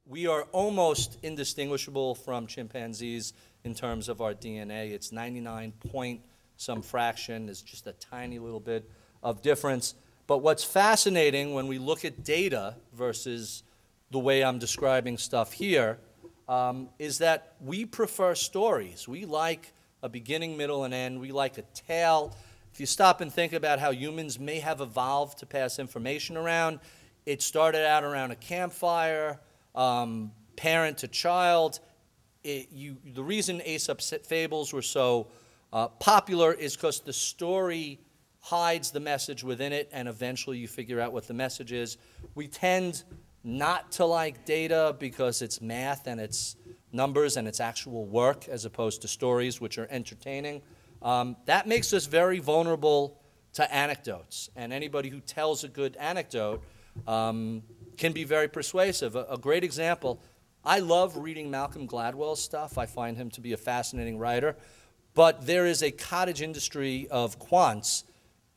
We are almost indistinguishable from chimpanzees in terms of our DNA. It's 99 point some fraction. There's just a tiny little bit of difference. But what's fascinating when we look at data versus the way I'm describing stuff here is that we prefer stories. We like a beginning, middle, and end. We like a tale. If you stop and think about how humans may have evolved to pass information around, it started out around a campfire, parent to child. The reason Aesop's fables were so popular is because the story hides the message within it, and eventually you figure out what the message is. We tend not to like data because it's math and it's numbers and it's actual work as opposed to stories, which are entertaining. That makes us very vulnerable to anecdotes, and anybody who tells a good anecdote can be very persuasive. A great example, I love reading Malcolm Gladwell's stuff. I find him to be a fascinating writer, but there is a cottage industry of quants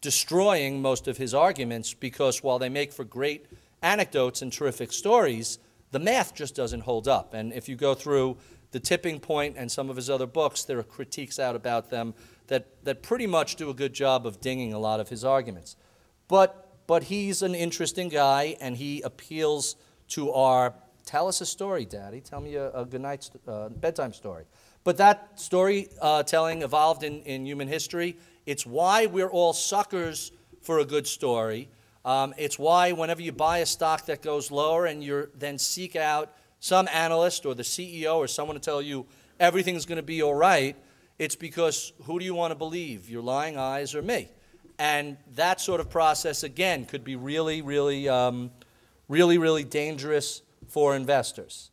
destroying most of his arguments because while they make for great anecdotes and terrific stories, the math just doesn't hold up. And if you go through The Tipping Point and some of his other books, there are critiques out about them that pretty much do a good job of dinging a lot of his arguments. But he's an interesting guy, and he appeals to our, tell us a story, Daddy. Tell me a good night, bedtime story. But that storytelling evolved in human history. It's why we're all suckers for a good story. It's why whenever you buy a stock that goes lower and you then seek out some analyst or the CEO or someone to tell you everything's going to be all right, it's because who do you want to believe, your lying eyes or me? And that sort of process, again, could be really, really, really, really dangerous for investors.